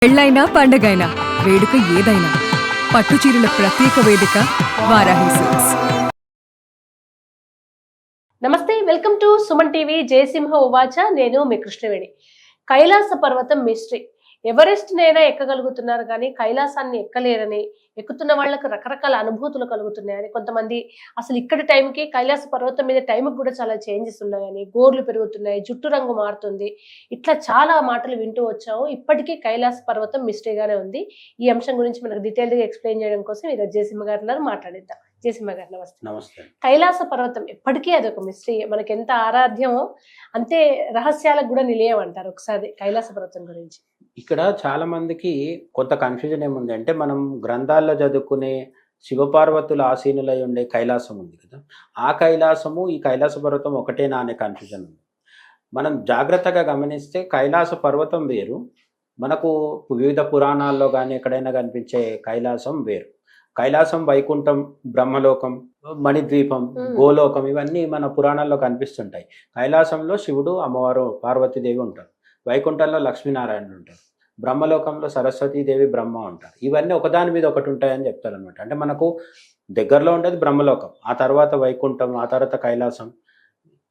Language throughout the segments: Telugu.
పెళ్ళైనా పండగైనా వేడుక ఏదైనా పట్టుచీరల ప్రత్యేక వేదిక వారాహి సిల్క్స్. నమస్తే, welcome to Suman TV. Jayasimha ఉవాచ. నేను మీ కృష్ణవేణి. కైలాస పర్వతం మిస్టరీ. ఎవరెస్ట్ నైనా ఎక్కగలుగుతున్నారు కానీ కైలాసాన్ని ఎక్కలేరని, ఎక్కుతున్న వాళ్ళకి రకరకాల అనుభూతులు కలుగుతున్నాయని, కొంతమంది అసలు ఇక్కడ టైంకి కైలాస పర్వతం మీద టైంకి కూడా చాలా చేంజెస్ ఉన్నాయని, గోర్లు పెరుగుతున్నాయి, జుట్టు రంగు మారుతుంది, ఇట్లా చాలా మాటలు వింటూ వచ్చాము. ఇప్పటికీ కైలాస పర్వతం మిస్టరీగానే ఉంది. ఈ అంశం గురించి మనకు డీటెయిల్గా ఎక్స్ప్లెయిన్ చేయడం కోసం ఈరోజు జయసింహ గారు మాట్లాడిద్దాం. జయసింహ గారు నమస్తే. నమస్తే. కైలాస పర్వతం ఎప్పటికీ అదొక మిస్టరీ. మనకి ఎంత ఆరాధ్యమో అంతే రహస్యాలకు కూడా నిలయం అంటారు. ఒకసారి కైలాస పర్వతం గురించి. ఇక్కడ చాలా మందికి కొంత కన్ఫ్యూజన్ ఏముంది అంటే, మనం గ్రంథాల్లో చదువుకునే శివపార్వతుల ఆసీనులై ఉండే కైలాసం ఉంది కదా, ఆ కైలాసము ఈ కైలాస పర్వతం ఒకటేనా అనే కన్ఫ్యూజన్ ఉంది. మనం జాగ్రత్తగా గమనిస్తే కైలాస పర్వతం వేరు, మనకు వివిధ పురాణాల్లో కానీ ఎక్కడైనా కనిపించే కైలాసం వేరు. కైలాసం, వైకుంఠం, బ్రహ్మలోకం, మణిద్వీపం, గోలోకం ఇవన్నీ మన పురాణాల్లో కనిపిస్తుంటాయి. కైలాసంలో శివుడు, అమ్మవారు పార్వతీదేవి ఉంటారు, వైకుంఠంలో లక్ష్మీనారాయణుడు ఉంటారు, బ్రహ్మలోకంలో సరస్వతీదేవి, బ్రహ్మ ఉంటారు. ఇవన్నీ ఒకదాని మీద ఒకటి ఉంటాయని చెప్తారు అనమాట. అంటే మనకు దగ్గరలో ఉండేది బ్రహ్మలోకం, ఆ తర్వాత వైకుంఠం, ఆ తర్వాత కైలాసం,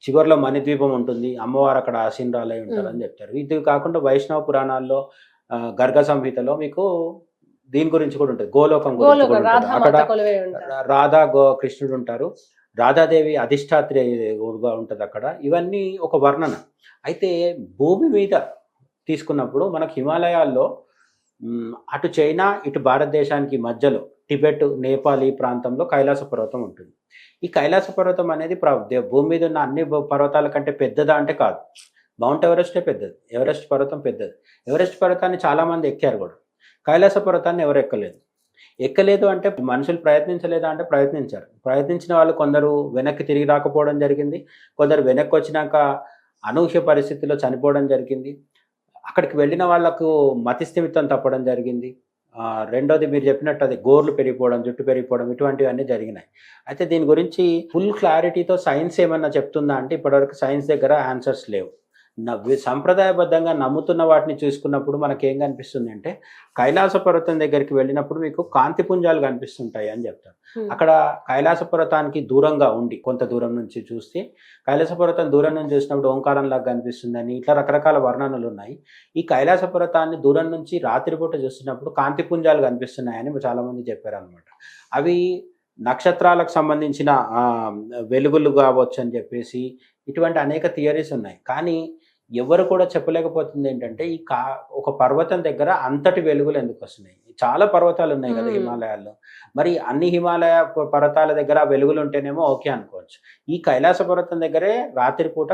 చివరిలో మణిద్వీపం ఉంటుంది, అమ్మవారు అక్కడ ఆసీనురాలై ఉంటారని చెప్తారు. ఇది కాకుండా వైష్ణవ పురాణాల్లో గర్గ సంహితలో మీకు దీని గురించి కూడా ఉంటుంది, గోలోకం గురించి కూడా ఉంటుంది. అక్కడ రాధా కృష్ణుడు ఉంటారు, రాధాదేవి అధిష్టాత్రిగా ఉంటుంది అక్కడ. ఇవన్నీ ఒక వర్ణన. అయితే భూమి మీద తీసుకున్నప్పుడు మనకు హిమాలయాల్లో అటు చైనా ఇటు భారతదేశానికి మధ్యలో టిబెట్, నేపాల్ ఈ ప్రాంతంలో కైలాస పర్వతం ఉంటుంది. ఈ కైలాస పర్వతం అనేది భూమి మీద ఉన్న అన్ని పర్వతాల కంటే పెద్దదా అంటే కాదు. మౌంట్ ఎవరెస్టే పెద్దది, ఎవరెస్ట్ పర్వతం పెద్దది. ఎవరెస్ట్ పర్వతాన్ని చాలామంది ఎక్కారు కూడా, కైలాస పర్వతాన్ని ఎవరు ఎక్కలేదు అంటే మనుషులు ప్రయత్నించలేదా అంటే ప్రయత్నించారు. ప్రయత్నించిన వాళ్ళు కొందరు వెనక్కి తిరిగి రాకపోవడం జరిగింది, కొందరు వెనక్కి వచ్చినాక అనూహ్య పరిస్థితుల్లో చనిపోవడం జరిగింది, అక్కడికి వెళ్ళిన వాళ్లకు మతిస్థిమితం తప్పడం జరిగింది. రెండోది మీరు చెప్పినట్టు అది గోర్లు పెరిగిపోవడం, జుట్టు పెరిగిపోవడం, ఇటువంటివన్నీ జరిగినాయి. అయితే దీని గురించి ఫుల్ క్లారిటీతో సైన్స్ ఏమన్నా చెప్తుందా అంటే ఇప్పటివరకు సైన్స్ దగ్గర ఆన్సర్స్ లేవు. సంప్రదాయబద్ధంగా నమ్ముతున్న వాటిని చూసుకున్నప్పుడు మనకేం కనిపిస్తుంది అంటే, కైలాస పర్వతం దగ్గరికి వెళ్ళినప్పుడు మీకు కాంతి పుంజాలు కనిపిస్తుంటాయి అని చెప్తారు. అక్కడ కైలాస పర్వతానికి దూరంగా ఉండి కొంత దూరం నుంచి చూస్తే, కైలాస పర్వతం దూరం నుంచి చూసినప్పుడు ఓంకారంలాగా కనిపిస్తుందని, ఇట్లా రకరకాల వర్ణనలు ఉన్నాయి. ఈ కైలాస పర్వతాన్ని దూరం నుంచి రాత్రిపూట చూస్తున్నప్పుడు కాంతి పుంజాలు కనిపిస్తున్నాయని చాలామంది చెప్పారు అనమాట. అవి నక్షత్రాలకు సంబంధించిన వెలుగులు కావచ్చు అని చెప్పేసి ఇటువంటి అనేక థియరీస్ ఉన్నాయి. కానీ ఎవరు కూడా చెప్పలేకపోతుంది ఏంటంటే, ఒక పర్వతం దగ్గర అంతటి వెలుగులు ఎందుకు వస్తున్నాయి? చాలా పర్వతాలు ఉన్నాయి కదా హిమాలయాల్లో, మరి అన్ని హిమాలయ పర్వతాల దగ్గర వెలుగులు ఉంటేనేమో ఓకే అనుకోవచ్చు. ఈ కైలాస పర్వతం దగ్గరే రాత్రిపూట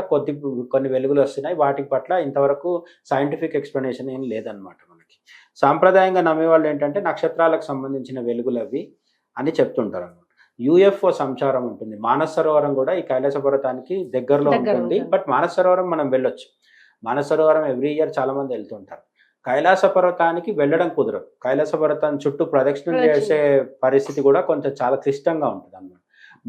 కొన్ని వెలుగులు వస్తున్నాయి. వాటి పట్ల ఇంతవరకు సైంటిఫిక్ ఎక్స్ప్లెనేషన్ ఏం లేదనమాట. మనకి సాంప్రదాయంగా నమ్మేవాళ్ళు ఏంటంటే నక్షత్రాలకు సంబంధించిన వెలుగులు అవి అని చెప్తుంటారు అనమాట. యుఎఫ్ఓ సంచారం ఉంటుంది. మానస సరోవరం కూడా ఈ కైలాస పర్వతానికి దగ్గరలో ఉంటుంది. బట్ మానస సరోవరం మనం వెళ్ళొచ్చు. మానస సరోవరం ఎవ్రీ ఇయర్ చాలా మంది వెళ్తుంటారు. కైలాస పర్వతానికి వెళ్ళడం కుదరదు. కైలాస పర్వతాన్ని చుట్టూ ప్రదక్షిణం చేసే పరిస్థితి కూడా కొంచెం చాలా క్లిష్టంగా ఉంటుంది అన్నమాట.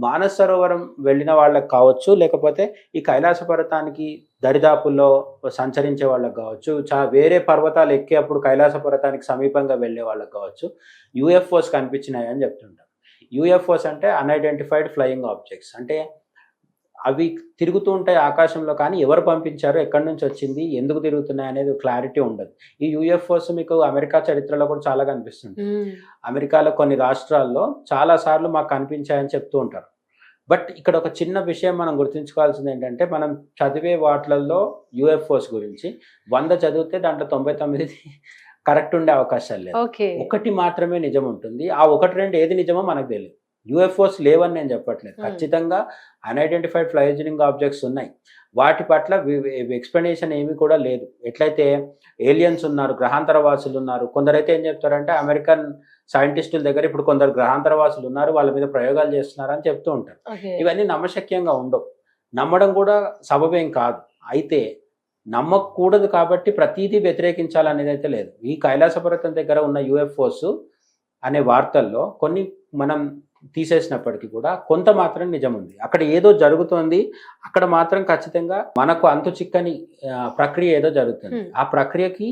మానస సరోవరం వెళ్ళిన వాళ్ళకి కావచ్చు, లేకపోతే ఈ కైలాస పర్వతానికి దరిదాపుల్లో సంచరించే వాళ్ళకి కావచ్చు, వేరే పర్వతాలు ఎక్కేప్పుడు కైలాస పర్వతానికి సమీపంగా వెళ్ళే వాళ్ళకి కావచ్చు, యుఎఫ్ఓస్ కనిపించినాయి అని చెప్తుంటారు. యుఎఫ్ఓస్ అంటే అన్ఐడెంటిఫైడ్ ఫ్లయింగ్ ఆబ్జెక్ట్స్. అంటే అవి తిరుగుతూ ఉంటాయి ఆకాశంలో, కానీ ఎవరు పంపించారు, ఎక్కడి నుంచి వచ్చింది, ఎందుకు తిరుగుతున్నాయి అనేది క్లారిటీ ఉండదు. ఈ యుఎఫ్ఓస్ మీకు అమెరికా చరిత్రలో కూడా చాలా కనిపిస్తుంది. అమెరికాలో కొన్ని రాష్ట్రాల్లో చాలా సార్లు మాకు కనిపించాయని చెప్తూ ఉంటారు. బట్ ఇక్కడ ఒక చిన్న విషయం మనం గుర్తుంచుకోవాల్సింది ఏంటంటే, మనం చదివే వాటిలలో యుఎఫ్ఓస్ గురించి 100 చదివితే దాంట్లో 99 కరెక్ట్ ఉండే అవకాశాలు లేదు. ఒకటి మాత్రమే నిజం ఉంటుంది. ఆ 1-2 ఏది నిజమో మనకు తెలియదు. యుఎఫ్ఓస్ లేవని నేను చెప్పట్లేదు, ఖచ్చితంగా అన్ఐడెంటిఫైడ్ ఫ్లైజింగ్ ఆబ్జెక్ట్స్ ఉన్నాయి. వాటి పట్ల ఎక్స్ప్లెనేషన్ ఏమీ కూడా లేదు. ఎట్లయితే ఏలియన్స్ ఉన్నారు, గ్రహాంతరవాసులు ఉన్నారు. కొందరైతే ఏం చెప్తారంటే అమెరికన్ సైంటిస్టుల దగ్గర ఇప్పుడు కొందరు గ్రహాంతరవాసులు ఉన్నారు, వాళ్ళ మీద ప్రయోగాలు చేస్తున్నారు అని చెప్తూ ఉంటారు. ఇవన్నీ నమ్మశక్యంగా ఉండవు, నమ్మడం కూడా సబబేం కాదు. అయితే నమ్మకూడదు కాబట్టి ప్రతిదీ వ్యతిరేకించాలనేది అయితే లేదు. ఈ కైలాస పర్వతం దగ్గర ఉన్న యుఎఫ్ఓస్ అనే వార్తల్లో కొన్ని మనం తీసేసినప్పటికీ కూడా కొంత మాత్రం నిజం ఉంది. అక్కడ ఏదో జరుగుతోంది, అక్కడ మాత్రం ఖచ్చితంగా మనకు అంతు చిక్కని ప్రక్రియ ఏదో జరుగుతుంది. ఆ ప్రక్రియకి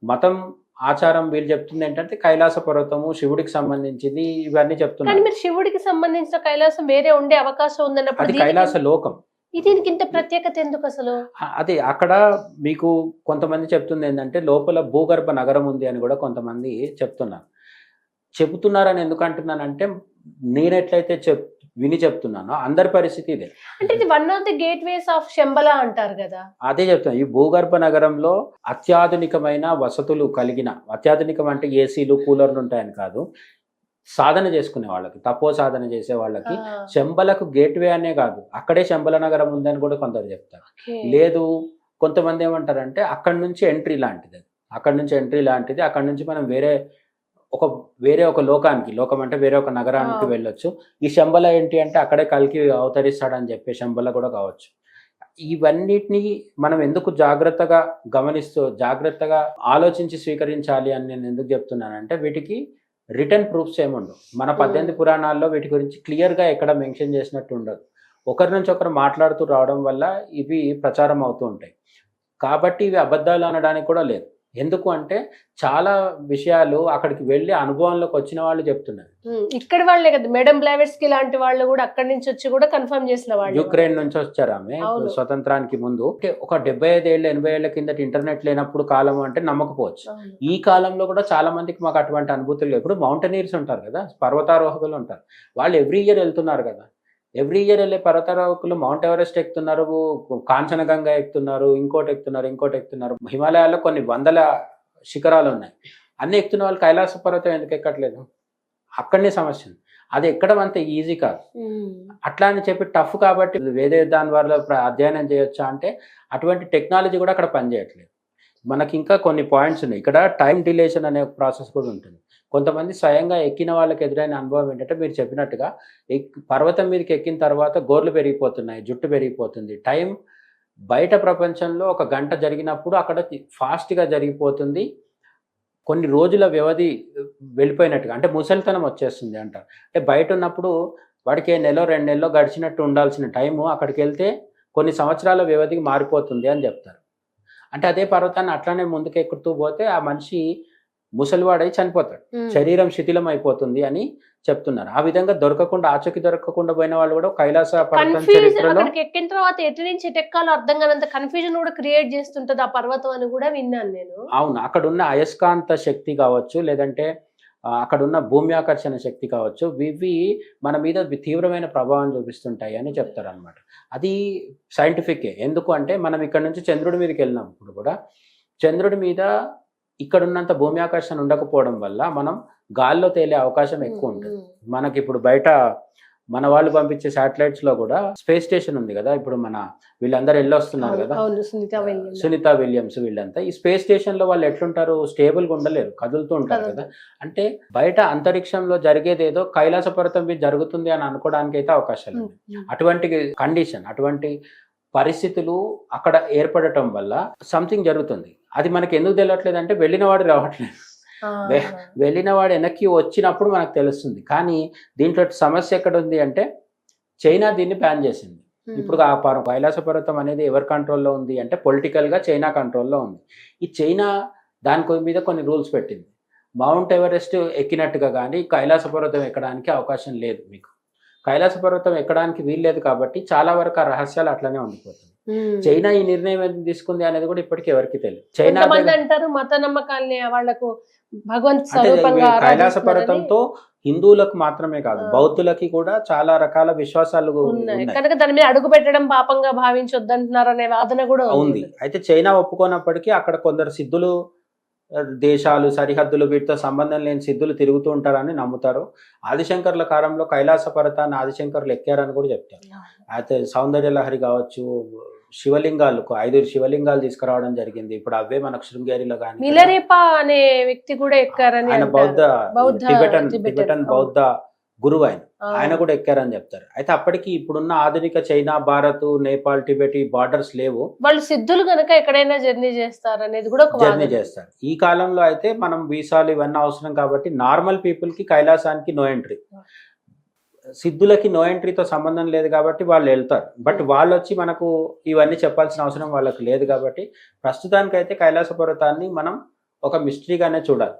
మతం ఆచారం వీళ్ళు చెప్తుంది ఏంటంటే కైలాస పర్వతము శివుడికి సంబంధించింది ఇవన్నీ కానీ చెప్తున్నారు. మీరు శివుడికి సంబంధించిన కైలాసం వేరే ఉండే అవకాశం ఉందన్నప్పుడు అది కైలాస లోకం. దీనికి ఇంత ప్రత్యేకత ఎందుకు అసలు? అది అక్కడ మీకు కొంతమంది చెప్తుంది ఏంటంటే లోపల భూగర్భ నగరం ఉంది అని కూడా కొంతమంది చెప్తున్నారని ఎందుకు అంటున్నానంటే నేను ఎట్లయితే విని చెప్తున్నానో అందరి పరిస్థితి ఇదే. అంటే ఇది one of the gate ways of Shambala అంటారు కదా. అదే చెప్తున్నా, ఈ భూగర్భ నగరంలో అత్యాధునికమైన వసతులు కలిగిన, అత్యాధునికం అంటే ఏసీలు కూలర్లు ఉంటాయని కాదు, సాధన చేసుకునే వాళ్ళకి, తపో సాధన చేసే వాళ్ళకి శంబలకు గేట్వే అనే కాదు, అక్కడే శంబల నగరం ఉందని కూడా కొందరు చెప్తారు. లేదు కొంతమంది ఏమంటారంటే అక్కడి నుంచి ఎంట్రీ లాంటిది, అక్కడి నుంచి మనం వేరే ఒక లోకానికి, లోకం అంటే వేరే ఒక నగరానికి వెళ్ళొచ్చు. ఈ శంబల ఏంటి అంటే అక్కడే కలికి అవతరిస్తాడని చెప్పే శంబల కూడా కావచ్చు. ఇవన్నిటిని మనం ఎందుకు జాగ్రత్తగా ఆలోచించి స్వీకరించాలి అని నేను ఎందుకు చెప్తున్నానంటే వీటికి రిటర్న్ ప్రూఫ్స్ ఏముండవు. మన 18 పురాణాల్లో వీటి గురించి క్లియర్గా ఎక్కడ మెన్షన్ చేసినట్టు ఉండదు. ఒకరి నుంచి ఒకరు మాట్లాడుతూ రావడం వల్ల ఇవి ప్రచారం అవుతూ ఉంటాయి. కాబట్టి ఇవి అబద్ధాలు అనడానికి కూడా లేదు. ఎందుకు అంటే చాలా విషయాలు అక్కడికి వెళ్ళి అనుభవంలోకి వచ్చిన వాళ్ళు చెప్తున్నారు. ఇక్కడ వాళ్ళే కదా, మేడం బ్లావెట్స్కి లాంటి వాళ్ళు కూడా అక్కడి నుంచి వచ్చి కూడా కన్ఫర్మ్ చేసిన వాళ్ళు. యుక్రెయిన్ నుంచి వచ్చారు ఆమె స్వతంత్రానికి ముందు. ఒక 75 ఏళ్ళ 80 ఏళ్ల కిందట ఇంటర్నెట్ లేనప్పుడు కాలం అంటే నమ్మకపోవచ్చు. ఈ కాలంలో కూడా చాలా మందికి మాకు అటువంటి అనుభూతులు. ఇప్పుడు మౌంటైనీర్స్ ఉంటారు కదా, పర్వతారోహకులు ఉంటారు, వాళ్ళు ఎవ్రీ ఇయర్ వెళ్తున్నారు కదా. ఎవ్రీ ఇయర్ వెళ్ళే పర్వతారోహకులు మౌంట్ ఎవరెస్ట్ ఎక్కుతున్నారు, కాంచనగంగా ఎక్కుతున్నారు, ఇంకోటి ఎక్కుతున్నారు. హిమాలయాల్లో కొన్ని వందల శిఖరాలు ఉన్నాయి. అన్ని ఎక్కుతున్న వాళ్ళు కైలాస పర్వతం ఎందుకు ఎక్కట్లేదు? అక్కడనే సమస్య. అది ఎక్కడం అంత ఈజీ కాదు. అట్లా అని చెప్పి టఫ్ కాబట్టి దాని వల్ల అధ్యయనం చేయొచ్చా అంటే అటువంటి టెక్నాలజీ కూడా అక్కడ పనిచేయట్లేదు. మనకి ఇంకా కొన్ని పాయింట్స్ ఉన్నాయి. ఇక్కడ టైం డిలేషన్ అనే ప్రాసెస్ కూడా ఉంటుంది. కొంతమంది స్వయంగా ఎక్కిన వాళ్ళకి ఎదురైన అనుభవం ఏంటంటే మీరు చెప్పినట్టుగా పర్వతం మీదకి ఎక్కిన తర్వాత గోర్లు పెరిగిపోతున్నాయి, జుట్టు పెరిగిపోతుంది. టైం బయట ప్రపంచంలో 1 గంట జరిగినప్పుడు అక్కడ ఫాస్ట్గా జరిగిపోతుంది. కొన్ని రోజుల వ్యవధి వెళ్ళిపోయినట్టుగా, అంటే ముసలితనం వచ్చేస్తుంది అంటారు. అంటే బయట ఉన్నప్పుడు వాడికి 1 నెల 2 నెలలో గడిచినట్టు ఉండాల్సిన టైము అక్కడికి వెళ్తే కొన్ని సంవత్సరాల వ్యవధికి మారిపోతుంది అని చెప్తారు. అంటే అదే పర్వతాన్ని అట్లానే ముందుకు ఎక్కుతూ పోతే ఆ మనిషి ముసలివాడై చనిపోతాడు, శరీరం శిథిలం అయిపోతుంది అని చెప్తున్నారు. ఆ విధంగా ఆచూకీ దొరకకుండా పోయిన వాళ్ళు కూడా కైలాస పర్వతం చరిత్రలో ఎక్కిన తర్వాత ఎటు నుంచి ఎక్కాలో అర్థం కానంత కన్ఫ్యూజన్ కూడా క్రియేట్ చేస్తుంటది ఆ పర్వతం అని కూడా విన్నాను నేను. అవును, అక్కడ ఉన్న అయస్కాంత శక్తి కావచ్చు, లేదంటే అక్కడ ఉన్న భూమి ఆకర్షణ శక్తి కావచ్చు, ఇవి మన మీద తీవ్రమైన ప్రభావం చూపిస్తుంటాయి అని చెప్తారు అనమాట. అది సైంటిఫికే. ఎందుకు అంటే మనం ఇక్కడ నుంచి చంద్రుడి మీదకి వెళ్ళినప్పుడు కూడా చంద్రుడి మీద ఇక్కడ ఉన్నంత భూమి ఆకర్షణ ఉండకపోవడం వల్ల మనం గాల్లో తేలే అవకాశం ఎక్కువ ఉంటుంది. మనకి ఇప్పుడు బయట మన వాళ్ళు పంపించే శాటిలైట్స్ లో కూడా స్పేస్ స్టేషన్ ఉంది కదా, ఇప్పుడు వీళ్ళందరూ వెళ్ళొస్తున్నారు కదా, సునీత విలియమ్స్ వీళ్ళంతా. ఈ స్పేస్ స్టేషన్ లో వాళ్ళు ఎట్లుంటారు, స్టేబుల్ గా ఉండలేరు, కదులుతూ ఉంటారు కదా. అంటే బయట అంతరిక్షంలో జరిగేది ఏదో కైలాస పర్వతం మీద జరుగుతుంది అని అనుకోవడానికి అయితే అవకాశాలు ఉన్నాయి. అటువంటి కండిషన్, అటువంటి పరిస్థితులు అక్కడ ఏర్పడటం వల్ల సంథింగ్ జరుగుతుంది. అది మనకి ఎందుకు తెలియట్లేదు అంటే వెళ్ళినవాడు రావట్లేదు, వెళ్ళినవాడు వెనక్కి వచ్చినప్పుడు మనకు తెలుస్తుంది. కానీ దీంట్లో సమస్య ఎక్కడ ఉంది అంటే చైనా దీన్ని బ్యాన్ చేసింది. ఇప్పుడు ఆ కైలాస పర్వతం అనేది ఎవరి కంట్రోల్లో ఉంది అంటే పొలిటికల్ గా చైనా కంట్రోల్లో ఉంది. ఈ చైనా దాని మీద కొన్ని రూల్స్ పెట్టింది. మౌంట్ ఎవరెస్ట్ ఎక్కినట్టుగా కానీ కైలాస పర్వతం ఎక్కడానికి అవకాశం లేదు. మీకు కైలాస పర్వతం ఎక్కడానికి వీల్లేదు కాబట్టి చాలా వరకు ఆ రహస్యాలు అట్లనే ఉండిపోతుంది. చైనా ఈ నిర్ణయం ఎందుకు తీసుకుంది అనేది కూడా ఇప్పటికీ ఎవరికి తెలియదు. చైనా అంటారు మత నమ్మకాల్ని వాళ్ళకు భగవంత్ కైలాస పర్వతంతో హిందువులకు మాత్రమే కాదు బౌద్ధులకి కూడా చాలా రకాల విశ్వాసాలు కనుక దాని మీద అడుగు పెట్టడం పాపంగా భావించొద్దంటున్నారు అనే వాదన కూడా ఉంది. అయితే చైనా ఒప్పుకోనప్పటికీ అక్కడ కొందరు సిద్ధులు, దేశాలు, సరిహద్దులు, వీటితో సంబంధం లేని సిద్ధులు తిరుగుతూ ఉంటారని నమ్ముతారు. ఆదిశంకర్ల కాలంలో కైలాస పర్వతాన్ని ఆదిశంకర్లు ఎక్కారని కూడా చెప్తారు. అయితే సౌందర్య లహరి కావచ్చు, శివలింగాలు 5 శివలింగాలు తీసుకురావడం జరిగింది. ఇప్పుడు అవే మనకు శృంగేరిలో కానీ మిలరేపా అనే వ్యక్తి కూడా ఎక్కారని, ఆయన టిబెటన్ బౌద్ధ గురువు ఆయన కూడా ఎక్కారని చెప్తారు. అయితే అప్పటికి ఇప్పుడున్న ఆధునిక China, Bharat, Nepal, Tibet borders లేవు. వాళ్ళు సిద్ధులు కనుక ఎక్కడైనా జర్నీ చేస్తారు అనేది కూడా జర్నీ చేస్తారు. ఈ కాలంలో అయితే మనం వీసాలు ఇవన్నీ అవసరం కాబట్టి నార్మల్ పీపుల్ కి కైలాసానికి నో ఎంట్రీ, సిద్ధులకి నో ఎంట్రీతో సంబంధం లేదు కాబట్టి వాళ్ళు వెళ్తారు. బట్ వాళ్ళు వచ్చి మనకు ఇవన్నీ చెప్పాల్సిన అవసరం వాళ్ళకి లేదు కాబట్టి ప్రస్తుతానికైతే కైలాస పర్వతాన్ని మనం ఒక మిస్టరీగానే చూడాలి.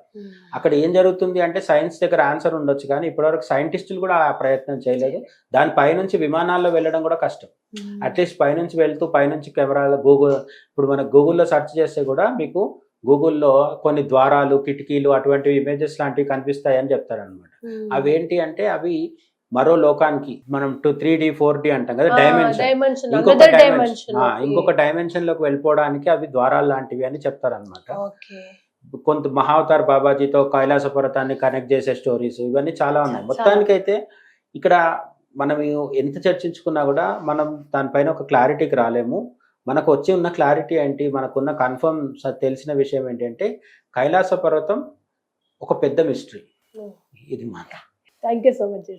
అక్కడ ఏం జరుగుతుంది అంటే సైన్స్ దగ్గర ఆన్సర్ ఉండొచ్చు, కానీ ఇప్పటివరకు సైంటిస్టులు కూడా ఆ ప్రయత్నం చేయలేదు. దాని పైనుంచి విమానాల్లో వెళ్ళడం కూడా కష్టం. అట్లీస్ట్ పైనుంచి వెళ్తూ పైనుంచి కెమెరాలు ఇప్పుడు మనకు గూగుల్లో సెర్చ్ చేస్తే కూడా మీకు గూగుల్లో కొన్ని ద్వారాలు, కిటికీలు అటువంటి ఇమేజెస్ లాంటివి కనిపిస్తాయని చెప్తారనమాట. అవేంటి అంటే అవి మరో లోకానికి, మనం 3D 4D అంటాం కదా, డైమెన్షన్, ఇంకొక డైమెన్షన్ లోకి వెళ్ళిపోవడానికి అవి ద్వారాలు లాంటివి అని చెప్తారనమాట. కొంత మహావతార్ బాబాజీతో కైలాస పర్వతాన్ని కనెక్ట్ చేసే స్టోరీస్ ఇవన్నీ చాలా ఉన్నాయి. మొత్తానికైతే ఇక్కడ మనం ఎంత చర్చించుకున్నా కూడా మనం దానిపైన ఒక క్లారిటీకి రాలేము. మనకు వచ్చి ఉన్న క్లారిటీ ఏంటి, మనకున్న కన్ఫర్మ్ తెలిసిన విషయం ఏంటంటే కైలాస పర్వతం ఒక పెద్ద మిస్టరీ. ఇది మాట. Thank you so much.